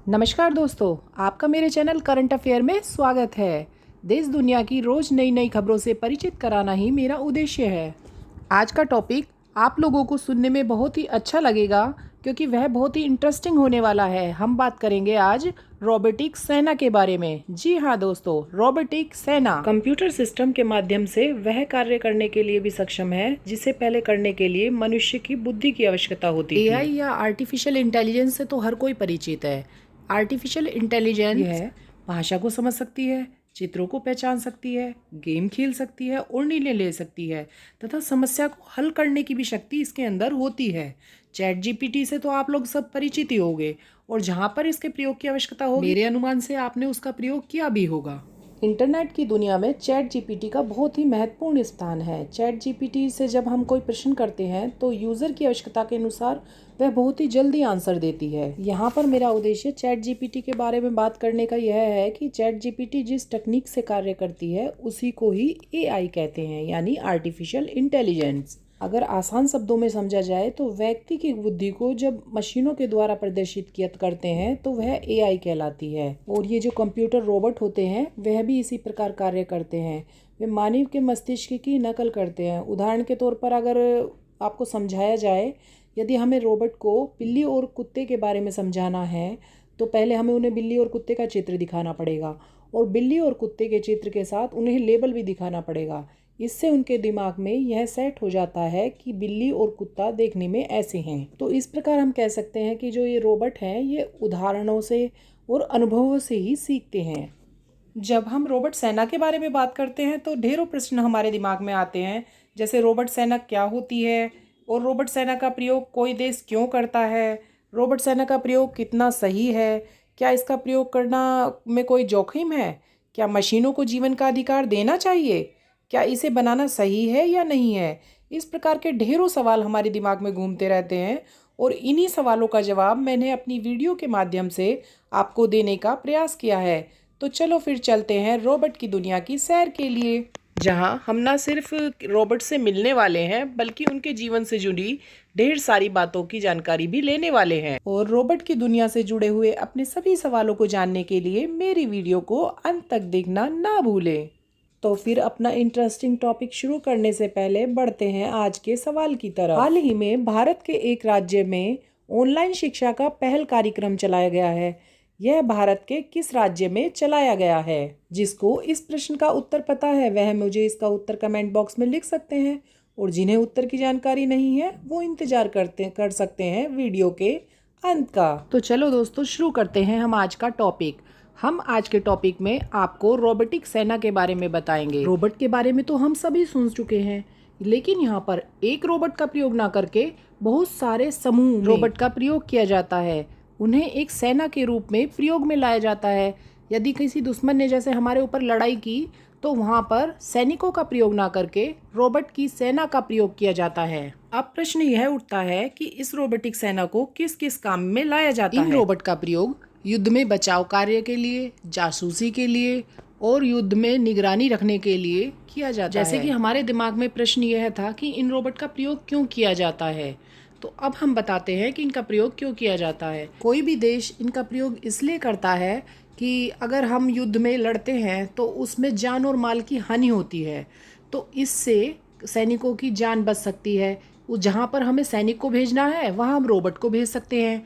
नमस्कार दोस्तों, आपका मेरे चैनल करंट अफेयर में स्वागत है। देश दुनिया की रोज़ नई नई खबरों से परिचित कराना ही मेरा उद्देश्य है। आज का टॉपिक आप लोगों को सुनने में बहुत ही अच्छा लगेगा क्योंकि वह बहुत ही इंटरेस्टिंग होने वाला है। हम बात करेंगे आज रोबोटिक सेना के बारे में। जी हाँ दोस्तों, रोबोटिक सेना कंप्यूटर सिस्टम के माध्यम से वह कार्य करने के लिए भी सक्षम है जिसे पहले करने के लिए मनुष्य की बुद्धि की आवश्यकता होती थी। एआई या आर्टिफिशियल इंटेलिजेंस से तो हर कोई परिचित है। आर्टिफिशियल इंटेलिजेंस भाषा को समझ सकती है, चित्रों को पहचान सकती है, गेम खेल सकती है और निर्णय ले सकती है तथा समस्या को हल करने की भी शक्ति इसके अंदर होती है। चैट जीपीटी से तो आप लोग सब परिचित ही होंगे और जहाँ पर इसके प्रयोग की आवश्यकता होगी मेरे अनुमान से आपने उसका प्रयोग किया भी होगा। इंटरनेट की दुनिया में चैट जीपीटी का बहुत ही महत्वपूर्ण स्थान है। चैट जीपीटी से जब हम कोई प्रश्न करते हैं तो यूज़र की आवश्यकता के अनुसार वह बहुत ही जल्दी आंसर देती है। यहाँ पर मेरा उद्देश्य चैट जीपीटी के बारे में बात करने का यह है कि चैट जीपीटी जिस तकनीक से कार्य करती है उसी को ही एआई कहते हैं, यानी आर्टिफिशियल इंटेलिजेंस। अगर आसान शब्दों में समझा जाए तो व्यक्ति की बुद्धि को जब मशीनों के द्वारा प्रदर्शित किया करते हैं तो वह एआई कहलाती है। और ये जो कंप्यूटर रोबोट होते हैं वह भी इसी प्रकार कार्य करते हैं। वे मानव के मस्तिष्क की नकल करते हैं। उदाहरण के तौर पर अगर आपको समझाया जाए, यदि हमें रोबोट को बिल्ली और कुत्ते के बारे में समझाना है तो पहले हमें उन्हें बिल्ली और कुत्ते का चित्र दिखाना पड़ेगा और बिल्ली और कुत्ते के चित्र के साथ उन्हें लेबल भी दिखाना पड़ेगा। इससे उनके दिमाग में यह सेट हो जाता है कि बिल्ली और कुत्ता देखने में ऐसे हैं। तो इस प्रकार हम कह सकते हैं कि जो ये रोबोट हैं ये उदाहरणों से और अनुभवों से ही सीखते हैं। जब हम रोबोट सेना के बारे में बात करते हैं तो ढेरों प्रश्न हमारे दिमाग में आते हैं, जैसे रोबोट सेना क्या होती है और रोबोट सेना का प्रयोग कोई देश क्यों करता है, रोबोट सेना का प्रयोग कितना सही है, क्या इसका प्रयोग करना में कोई जोखिम है, क्या मशीनों को जीवन का अधिकार देना चाहिए, क्या इसे बनाना सही है या नहीं है। इस प्रकार के ढेरों सवाल हमारे दिमाग में घूमते रहते हैं और इन्हीं सवालों का जवाब मैंने अपनी वीडियो के माध्यम से आपको देने का प्रयास किया है। तो चलो फिर चलते हैं रोबोट की दुनिया की सैर के लिए, जहां हम ना सिर्फ रोबोट से मिलने वाले हैं बल्कि उनके जीवन से जुड़ी ढेर सारी बातों की जानकारी भी लेने वाले हैं। और रोबोट की दुनिया से जुड़े हुए अपने सभी सवालों को जानने के लिए मेरी वीडियो को अंत तक देखना ना भूलें। तो फिर अपना इंटरेस्टिंग टॉपिक शुरू करने से पहले बढ़ते हैं आज के सवाल की तरफ। हाल ही में भारत के एक राज्य में ऑनलाइन शिक्षा का पहल कार्यक्रम चलाया गया है। यह भारत के किस राज्य में चलाया गया है? जिसको इस प्रश्न का उत्तर पता है वह मुझे इसका उत्तर कमेंट बॉक्स में लिख सकते हैं और जिन्हें उत्तर की जानकारी नहीं है वो इंतजार कर सकते हैं वीडियो के अंत का। तो चलो दोस्तों, शुरू करते हैं हम आज का टॉपिक। हम आज के टॉपिक में आपको रोबोटिक सेना के बारे में बताएंगे। रोबोट के बारे में तो हम सभी सुन चुके हैं, लेकिन यहाँ पर एक रोबोट का प्रयोग ना करके बहुत सारे समूह रोबोट का प्रयोग किया जाता है। उन्हें एक सेना के रूप में प्रयोग में लाया जाता है। यदि किसी दुश्मन ने जैसे हमारे ऊपर लड़ाई की तो वहाँ पर सैनिकों का प्रयोग ना करके रोबोट की सेना का प्रयोग किया जाता है। अब प्रश्न यह उठता है कि इस रोबोटिक सेना को किस किस काम में लाया जाता है। इन रोबोट का प्रयोग युद्ध में बचाव कार्य के लिए, जासूसी के लिए और युद्ध में निगरानी रखने के लिए किया जाता है। जैसे कि हमारे दिमाग में प्रश्न यह था कि इन रोबोट का प्रयोग क्यों किया जाता है, तो अब हम बताते हैं कि इनका प्रयोग क्यों किया जाता है। कोई भी देश इनका प्रयोग इसलिए करता है कि अगर हम युद्ध में लड़ते हैं तो उसमें जान और माल की हानि होती है, तो इससे सैनिकों की जान बच सकती है। जहाँ पर हमें सैनिक को भेजना है वहाँ हम रोबोट को भेज सकते हैं।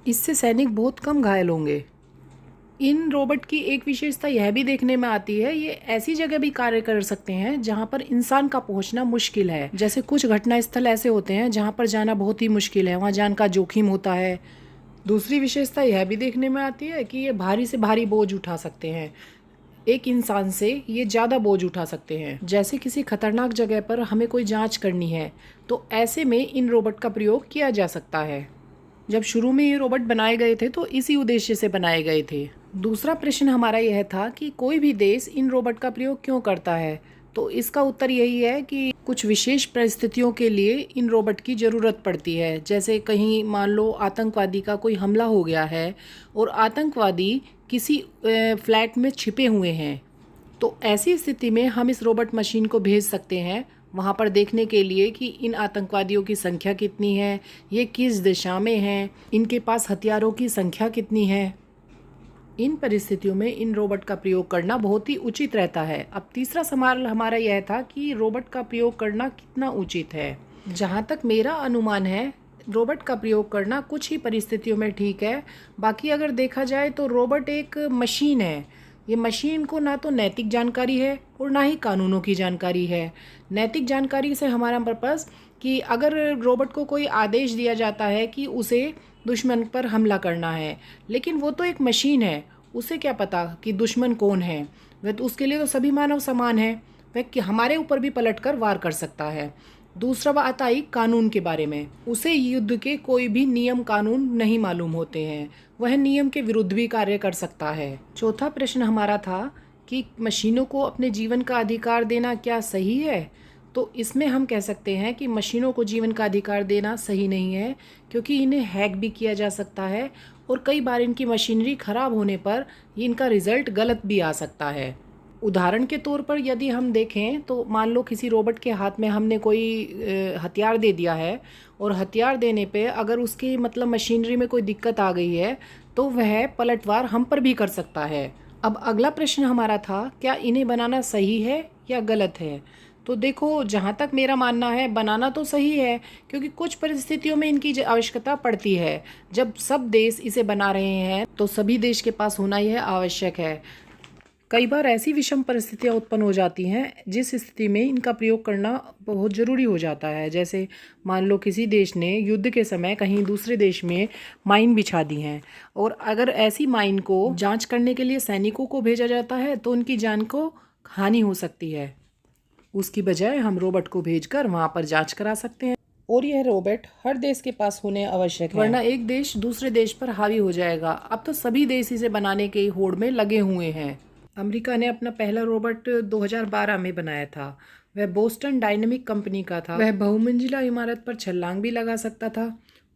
इससे सैनिक बहुत कम घायल होंगे। इन रोबोट की एक विशेषता यह भी देखने में आती है, ये ऐसी जगह भी कार्य कर सकते हैं जहां पर इंसान का पहुंचना मुश्किल है। जैसे कुछ घटना स्थल ऐसे होते हैं जहां पर जाना बहुत ही मुश्किल है, वहां जान का जोखिम होता है। दूसरी विशेषता यह भी देखने में आती है कि ये भारी से भारी बोझ उठा सकते हैं। एक इंसान से ये ज़्यादा बोझ उठा सकते हैं। जैसे किसी खतरनाक जगह पर हमें कोई जाँच करनी है तो ऐसे में इन रोबोट का प्रयोग किया जा सकता है। जब शुरू में ये रोबोट बनाए गए थे तो इसी उद्देश्य से बनाए गए थे। दूसरा प्रश्न हमारा यह था कि कोई भी देश इन रोबोट का प्रयोग क्यों करता है, तो इसका उत्तर यही है कि कुछ विशेष परिस्थितियों के लिए इन रोबोट की ज़रूरत पड़ती है। जैसे कहीं मान लो आतंकवादी का कोई हमला हो गया है और आतंकवादी किसी फ्लैट में छिपे हुए हैं, तो ऐसी स्थिति में हम इस रोबोट मशीन को भेज सकते हैं वहाँ पर देखने के लिए कि इन आतंकवादियों की संख्या कितनी है, ये किस दिशा में हैं, इनके पास हथियारों की संख्या कितनी है। इन परिस्थितियों में इन रोबोट का प्रयोग करना बहुत ही उचित रहता है। अब तीसरा सवाल हमारा यह था कि रोबोट का प्रयोग करना कितना उचित है। जहाँ तक मेरा अनुमान है, रोबोट का प्रयोग करना कुछ ही परिस्थितियों में ठीक है। बाकी अगर देखा जाए तो रोबोट एक मशीन है। ये मशीन को ना तो नैतिक जानकारी है और ना ही कानूनों की जानकारी है। नैतिक जानकारी से हमारा पर्पस कि अगर रोबोट को कोई आदेश दिया जाता है कि उसे दुश्मन पर हमला करना है, लेकिन वो तो एक मशीन है, उसे क्या पता कि दुश्मन कौन है। वह तो उसके लिए तो सभी मानव समान है, वह कि हमारे ऊपर भी पलटकर वार कर सकता है। दूसरा बात आई कानून के बारे में। उसे युद्ध के कोई भी नियम कानून नहीं मालूम होते हैं, वह नियम के विरुद्ध भी कार्य कर सकता है। चौथा प्रश्न हमारा था कि मशीनों को अपने जीवन का अधिकार देना क्या सही है। तो इसमें हम कह सकते हैं कि मशीनों को जीवन का अधिकार देना सही नहीं है, क्योंकि इन्हें हैक भी किया जा सकता है और कई बार इनकी मशीनरी खराब होने पर इनका रिजल्ट गलत भी आ सकता है। उदाहरण के तौर पर यदि हम देखें तो मान लो किसी रोबोट के हाथ में हमने कोई हथियार दे दिया है, और हथियार देने पे अगर उसकी मतलब मशीनरी में कोई दिक्कत आ गई है तो वह पलटवार हम पर भी कर सकता है। अब अगला प्रश्न हमारा था, क्या इन्हें बनाना सही है या गलत है। तो देखो, जहाँ तक मेरा मानना है, बनाना तो सही है, क्योंकि कुछ परिस्थितियों में इनकी आवश्यकता पड़ती है। जब सब देश इसे बना रहे हैं तो सभी देश के पास होना यह आवश्यक है। कई बार ऐसी विषम परिस्थितियां उत्पन्न हो जाती हैं जिस स्थिति में इनका प्रयोग करना बहुत ज़रूरी हो जाता है। जैसे मान लो किसी देश ने युद्ध के समय कहीं दूसरे देश में माइन बिछा दी हैं, और अगर ऐसी माइन को जांच करने के लिए सैनिकों को भेजा जाता है तो उनकी जान को हानि हो सकती है। उसकी बजाय हम रोबोट को भेजकर वहाँ पर जाँच करा सकते हैं, और यह रोबोट हर देश के पास होने आवश्यक है, वरना एक देश दूसरे देश पर हावी हो जाएगा। अब तो सभी देश इसे बनाने के होड़ में लगे हुए हैं। अमेरिका ने अपना पहला रोबोट 2012 में बनाया था। वह बोस्टन डायनेमिक कंपनी का था। वह बहुमंजिला इमारत पर छलांग भी लगा सकता था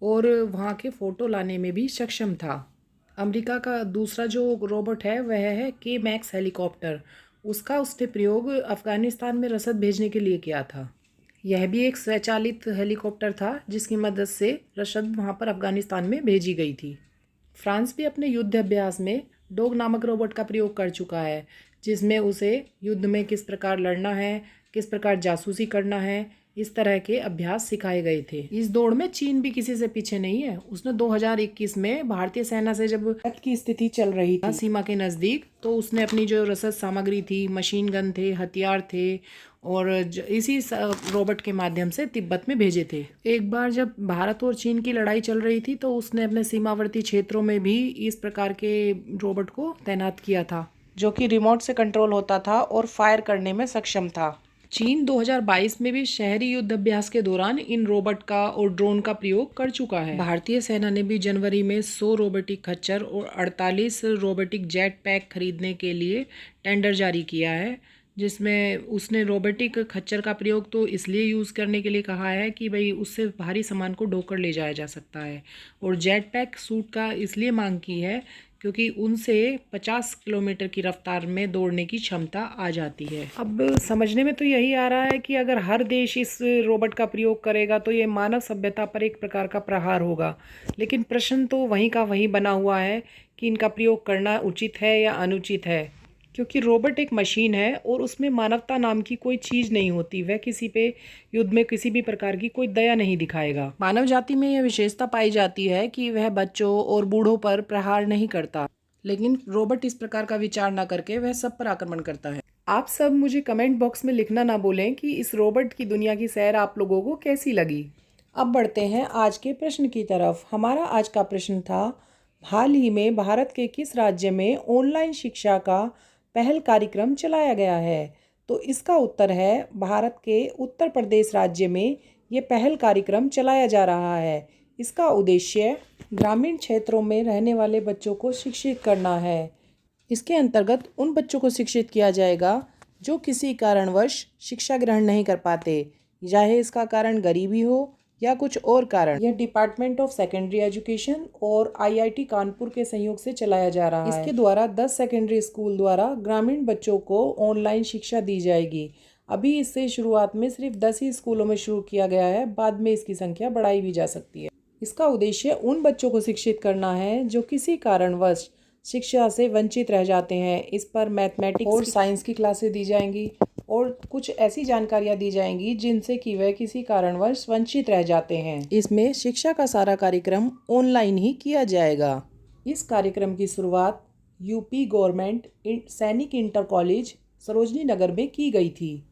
और वहाँ के फ़ोटो लाने में भी सक्षम था। अमेरिका का दूसरा जो रोबोट है वह है के-मैक्स हेलीकॉप्टर। उसने प्रयोग अफ़गानिस्तान में रसद भेजने के लिए किया था। यह भी एक स्वचालित हेलीकॉप्टर था जिसकी मदद से रसद वहाँ पर अफ़गानिस्तान में भेजी गई थी। फ्रांस भी अपने युद्ध अभ्यास में डॉग नामक रोबोट का प्रयोग कर चुका है, जिसमें उसे युद्ध में किस प्रकार लड़ना है, किस प्रकार जासूसी करना है, इस तरह के अभ्यास सिखाए गए थे। इस दौड़ में चीन भी किसी से पीछे नहीं है। उसने 2021 में भारतीय सेना से जब युद्ध की स्थिति चल रही थी सीमा के नज़दीक, तो उसने अपनी जो रसद सामग्री थी, मशीन गन थे, हथियार थे, और इसी रोबोट के माध्यम से तिब्बत में भेजे थे। एक बार जब भारत और चीन की लड़ाई चल रही थी तो उसने अपने सीमावर्ती क्षेत्रों में भी इस प्रकार के रोबोट को तैनात किया था, जो कि रिमोट से कंट्रोल होता था और फायर करने में सक्षम था। चीन 2022 में भी शहरी युद्ध अभ्यास के दौरान इन रोबोट का और ड्रोन का प्रयोग कर चुका है। भारतीय सेना ने भी जनवरी में 100 रोबोटिक खच्चर और 48 रोबोटिक जेट पैक खरीदने के लिए टेंडर जारी किया है, जिसमें उसने रोबोटिक खच्चर का प्रयोग तो इसलिए यूज़ करने के लिए कहा है कि भाई उससे भारी सामान को ढोकर ले जाया जा सकता है, और जेट पैक सूट का इसलिए मांग की है क्योंकि उनसे 50 किलोमीटर की रफ्तार में दौड़ने की क्षमता आ जाती है। अब समझने में तो यही आ रहा है कि अगर हर देश इस रोबोट का प्रयोग करेगा तो ये मानव सभ्यता पर एक प्रकार का प्रहार होगा। लेकिन प्रश्न तो वहीं का वहीं बना हुआ है कि इनका प्रयोग करना उचित है या अनुचित है, क्योंकि रोबोट एक मशीन है और उसमें मानवता नाम की कोई चीज़ नहीं होती। वह किसी पे युद्ध में किसी भी प्रकार की कोई दया नहीं दिखाएगा। मानव जाति में यह विशेषता पाई जाती है कि वह बच्चों और बूढ़ों पर प्रहार नहीं करता, लेकिन रोबोट इस प्रकार का विचार ना करके वह सब पर आक्रमण करता है। आप सब मुझे कमेंट बॉक्स में लिखना ना भूलें कि इस रोबोट की दुनिया की सैर आप लोगों को कैसी लगी। अब बढ़ते हैं आज के प्रश्न की तरफ। हमारा आज का प्रश्न था, हाल ही में भारत के किस राज्य में ऑनलाइन शिक्षा का पहल कार्यक्रम चलाया गया है। तो इसका उत्तर है भारत के उत्तर प्रदेश राज्य में ये पहल कार्यक्रम चलाया जा रहा है। इसका उद्देश्य ग्रामीण क्षेत्रों में रहने वाले बच्चों को शिक्षित करना है। इसके अंतर्गत उन बच्चों को शिक्षित किया जाएगा जो किसी कारणवश शिक्षा ग्रहण नहीं कर पाते, चाहे इसका कारण गरीबी हो या कुछ और कारण। यह डिपार्टमेंट ऑफ सेकेंडरी एजुकेशन और आईआईटी कानपुर के सहयोग से चलाया जा रहा है। इसके द्वारा 10 सेकेंडरी स्कूल द्वारा ग्रामीण बच्चों को ऑनलाइन शिक्षा दी जाएगी। अभी इससे शुरुआत में सिर्फ 10 ही स्कूलों में शुरू किया गया है, बाद में इसकी संख्या बढ़ाई भी जा सकती है। इसका उद्देश्य उन बच्चों को शिक्षित करना है जो किसी कारणवश शिक्षा से वंचित रह जाते हैं। इस पर मैथमेटिक्स और साइंस की क्लासें दी जाएंगी और कुछ ऐसी जानकारियाँ दी जाएंगी जिनसे कि वह किसी कारणवश वंचित रह जाते हैं। इसमें शिक्षा का सारा कार्यक्रम ऑनलाइन ही किया जाएगा। इस कार्यक्रम की शुरुआत यूपी गवर्नमेंट सैनिक इंटर कॉलेज सरोजनी नगर में की गई थी।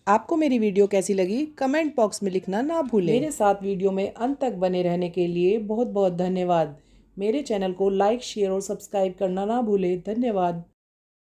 आपको मेरी वीडियो कैसी लगी कमेंट बॉक्स में लिखना ना भूलें। मेरे साथ वीडियो में अंत तक बने रहने के लिए बहुत बहुत धन्यवाद। मेरे चैनल को लाइक शेयर और सब्सक्राइब करना ना भूलें। धन्यवाद।